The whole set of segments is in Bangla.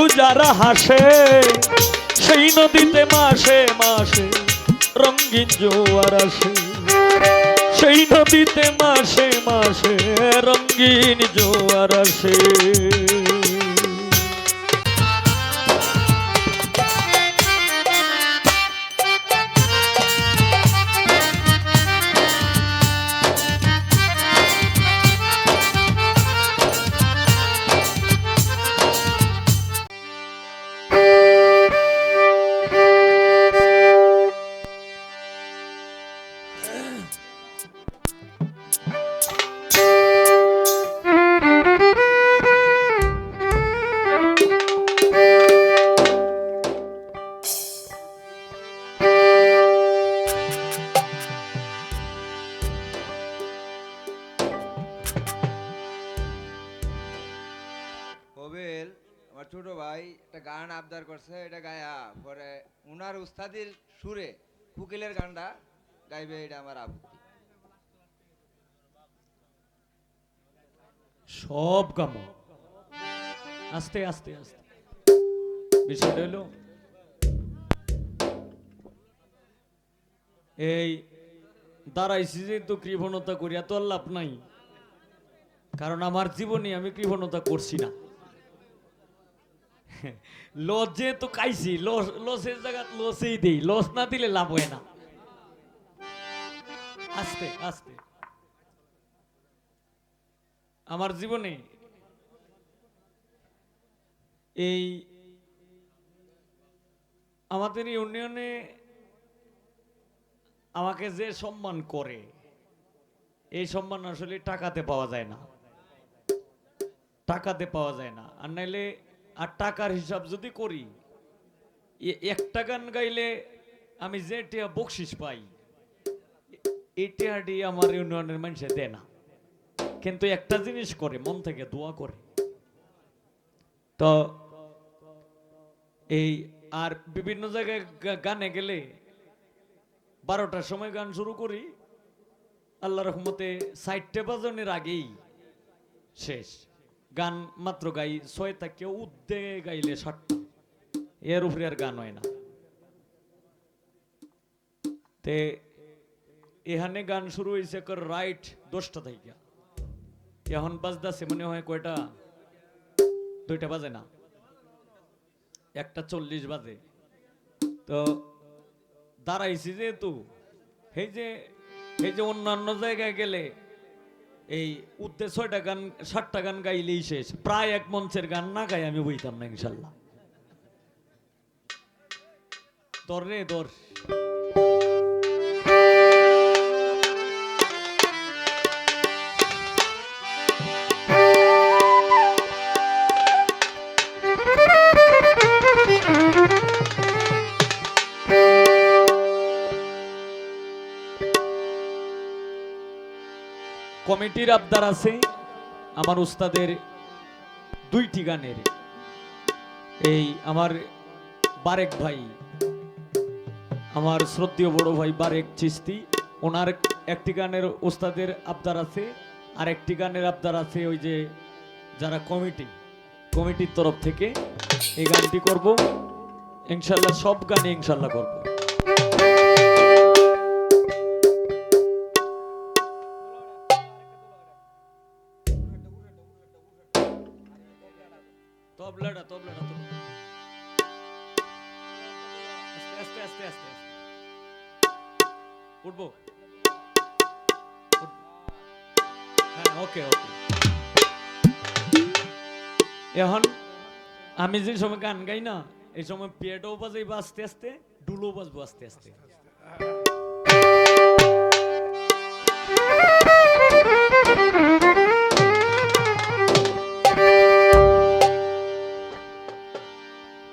বন্ধু যারা হাসে সেই নদীতে মাসে মাসে রঙিন জোয়ার আসে, সেই নদীতে মাসে মাসে রঙিন জোয়ার আসে। কোবেল আমার ছোট ভাই একটা গান আবদার করছে, এটা গায়া পরে উনার উস্তাদির সুরে কুকিলের গানটা গাইবে, এটা আমার আপত্তি। সব কাম আস্তে আস্তে আস্তে। বিষয়টা হলো এই দাঁড়াইছি যে তো কৃপণতা করিয়া তো আর লাভ নাই, কারণ আমার জীবনে আমি কৃপণতা করছি না। লস যেহেতু খাইছি, লসের জায়গা লসেই দেই, লস না দিলে লাভ হয় না। আস্তে আস্তে আমার জীবনে এই আমাদের ইউনিয়নে আমাকে যে সম্মান করে, এই সম্মান আসলে টাকাতে পাওয়া যায় না, টাকাতে পাওয়া যায় না। আর নাইলে আর টাকার হিসাব যদি করি, একটা গান গাইলে আমি যে টিয়া বকশিস পাই, এই টিয়াটি আমার ইউনিয়নের মানুষে দেয় না, কিন্তু একটা জিনিস করে, মন থেকে দোয়া করে। তো এই আর বিভিন্ন জায়গায় গানে গেলে 12টার সময় গান শুরু করি, আল্লাহ রহমতে 60টা বাজনের আগেই শেষ। গান মাত্র গাই 6 থেকে উদ্দে গাইলে 7টা, এর উপরে আর গান হয় না। তে এখানে গান শুরু হয়েছে রাইট 10টা থেকে, এখন বাজদাছে মনে হয় কয়টা, 2টা বাজে না, 1:40 বাজে। তো দাঁড়াইছি যেহেতু, এই যে অন্যান্য জায়গায় গেলে এই উদ্দে 6টা গান 7টা গান গাইলেই শেষ, প্রায় এক মঞ্চের গান না গাই আমি বইতাম না ইনশাল্লাহ। তোর রে তোর কমিটির আবদার আছে আমার উস্তাদের 2টি গানের। এই আমার বারেক ভাই, আমার শ্রদ্ধেয় বড় ভাই বারেক চিস্তি, ওনার একটি গানের উস্তাদের আবদার আছে, আর একটি গানের আবদার আছে ওই যে যারা কমিটির তরফ থেকে। এই গানটি করব ইনশাল্লাহ, সব গানে ইনশাল্লাহ করব। তবলাটা তবলাটা তো আস্তে আস্তে আস্তে আস্তে উঠবো। হ্যাঁ, ওকে ওকে। এখন আমি যে সময় গান গাই না, এই সময় পিয়াটাও বাজাইবো আস্তে আস্তে, ডুলো বাজবো আস্তে আস্তে।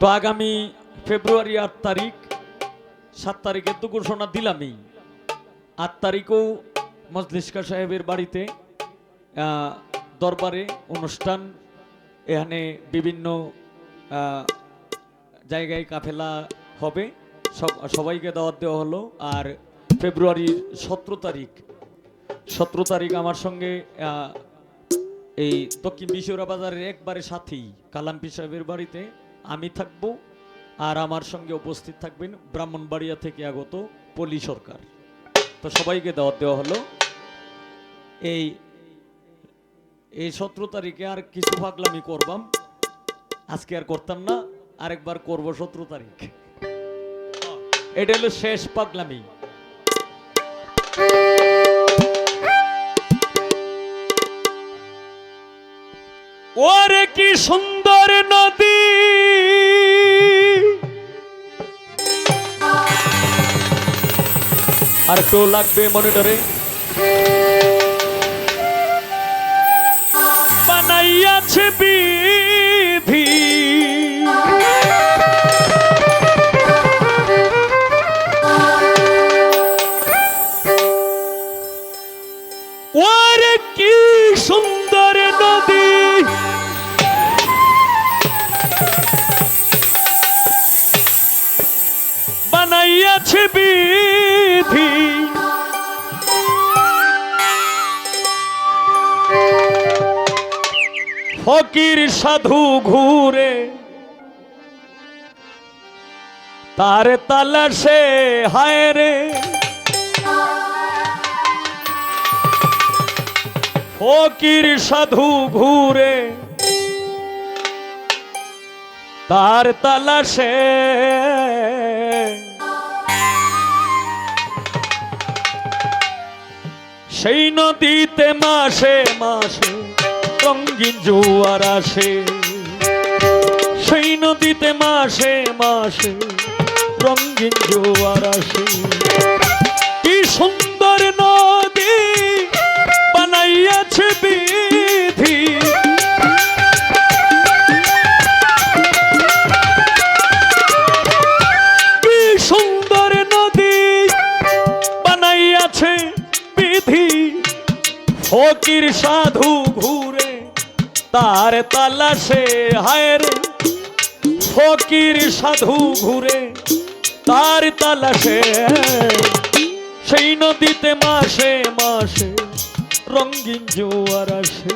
তো আগামী ফেব্রুয়ারি 8 তারিখ, 7 তারিখে তো ঘোষণা দিলামই, 8 তারিখেও মজলিশকা সাহেবের বাড়িতে দরবারে অনুষ্ঠান, এখানে বিভিন্ন জায়গায় কাফেলা হবে, সবাইকে দাওয়াত দেওয়া হলো। আর ফেব্রুয়ারির 17 তারিখ আমার সঙ্গে এই দক্ষিণ বিশ্বরা বাজারের একবারে সাথেই কালাম্পি সাহেবের বাড়িতে আমি থাকব, আর আমার সঙ্গে উপস্থিত থাকবেন ব্রাহ্মণবাড়িয়া থেকে আগত পলি সরকার। তো সবাইকে দাওয়াত দেওয়া হলো। এই 17 তারিখে আর কিছু পাগলামি করবাম, আজকে আর করতাম না, আরেকবার করব 17 তারিখ। এটা হলো শেষ পাগলামি। ওরে কি সুন্দর নদী, আর একটু লাগবে মনিটরে। বানাইয়াছে বিধি ওরে কি সুন্দর নদী, বানাইয়াছে বিধি ফকির সাধু ঘুরে তার তালাশে, হায় রে ফকির সাধু ঘুরে তার তালাশে, সেই নদীতে মাসে মাসে রঙিন জোয়ার আসে, সেই নদীতে মাসে মাসে রঙিন জোয়ার আসে। কি সুন্দর নদী বানাইয়াছে বিধি, কি সুন্দর নদী বানাইয়াছে বিধি ফকির সাধু ঘুরে তার তালাশে, হায় রে ফকির সাধু ঘুরে তার তালাশে, সেই নদীতে মাসে মাসে রঙিন জোয়ার আসে,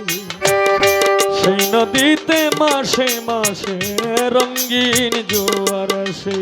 সেই নদীতে মাসে মাসে রঙিন জোয়ার আসে।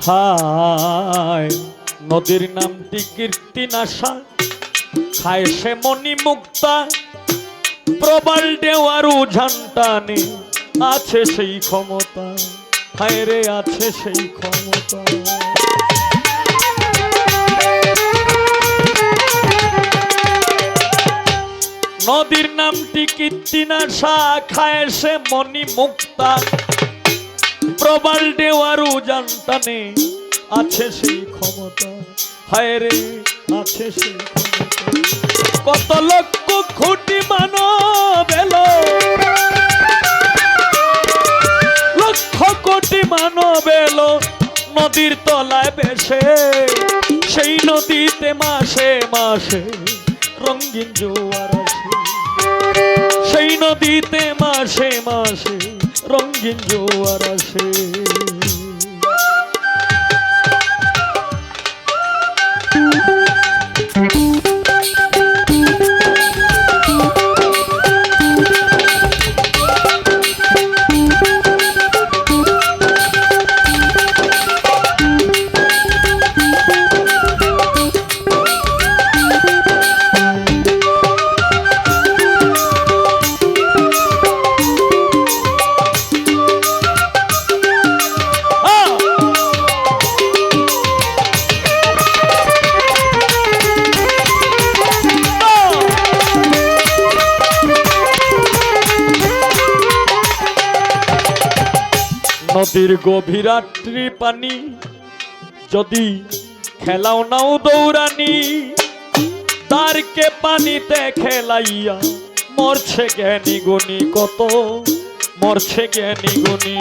হায় নদীর নামটি কীর্তি নাশা, খায় সে মণি মুক্তা, প্রবল দেওয়ার উঝানটানে আছে সেই ক্ষমতা, হায় রে আছে সেই ক্ষমতা। নদীর নামটি কীর্তি নাশা, খায় সে মণি মুক্তা, প্রবল দেওয়ার উজানটানে আছে সেই ক্ষমতা, হায় রে আছে সেই ক্ষমতা। কত লক্ষ কোটি মানব এলো, লক্ষ কোটি মানব এলো নদীর তলায় বেশে, সেই নদীতে মাসে মাসে রঙিন জোয়ার আসে, সেই নদীতে মাসে মাসে রঙিন জোয়ার আসে। নদীর গভীর আটরি পানি যদি খেলাও নাও দৌড়ানি, তারকে পানিতে খেলাইয়া মরছে জ্ঞানী গুণী, কত মরছে জ্ঞানী গুণী।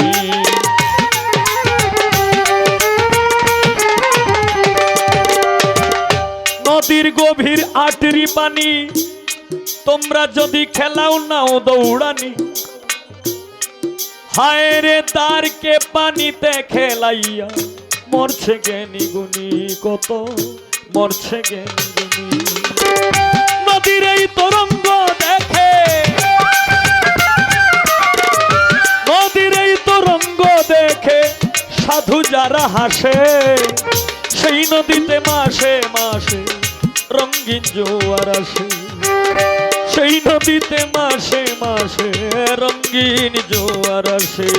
নদীর গভীর আটরি পানি তোমরা যদি খেলাও নাও দৌড়ানি, হায় রে তারকে পানিতে খেলাইয়া মরছে জ্ঞানী গুণী, কত মরছে জ্ঞানী গুণী। নদীর এই তরঙ্গ দেখে, নদীর এই তরঙ্গ দেখে সাধু যারা হাসে, সেই নদীতে মাসে মাসে রঙিন জোয়ার আসে, সেই নদীতে মাসে মাসে রঙিন জোয়ার আসে।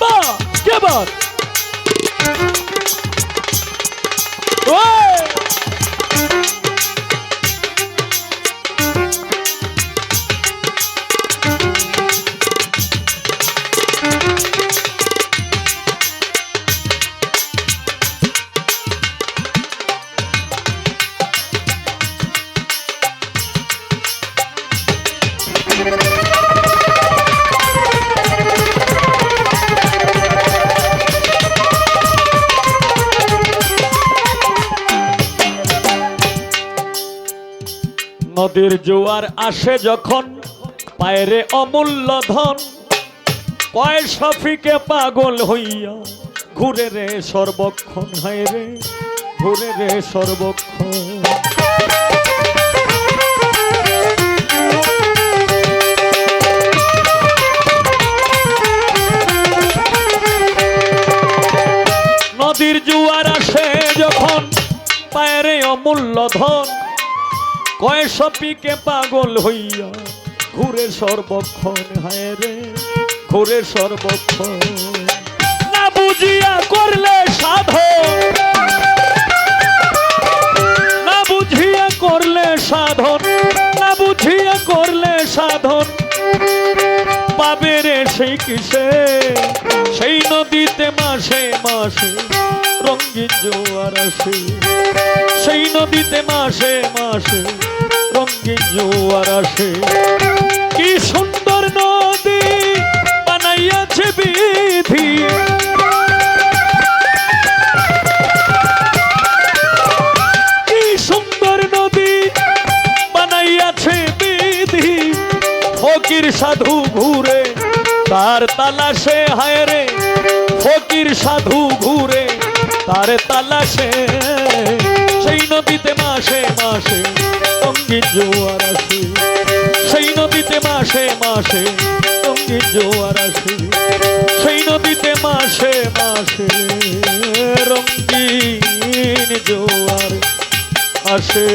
বাহ, কে বাত! ওই! নদীর জোয়ার আসে যখন পায়রে অমূল্য ধন, কয় সফিকে পাগল হইয়া ঘুরে রে সর্বক্ষণ, হায় রে ঘুরে রে সর্বক্ষণ। নদীর জোয়ার আসে যখন পায়রে অমূল্য ধন, কয় সপিকে পাগল হইয়া ঘুরে সর্বক্ষণ, হায় রে ঘুরে সর্বক্ষণ। না বুঝিয়া করলে সাধন, না বুঝিয়া করলে সাধন, না বুঝিয়া করলে সাধন, পাবে রে সেই কিসে, সেই নদীতে মাসে মাসে রঙিন জোয়ার আসে, সেই নদীতে মাসে মাসে রঙিন জোয়ার আসে। কি সুন্দর নদী বানাইয়াছে বিধি, কি সুন্দর নদী বানাইয়াছে বিধি, ফকির সাধু ঘুরে তার তালাশে, হায় রে ফকির সাধু ঘুরে তার তালাশে, সেই নদীতে মাসে মাসে রঙিন জোয়ার আসে, সেই নদীতে মাসে মাসে রঙিন জোয়ার আসে, সেই নদীতে মাসে মাসে রঙিন জোয়ার আসে।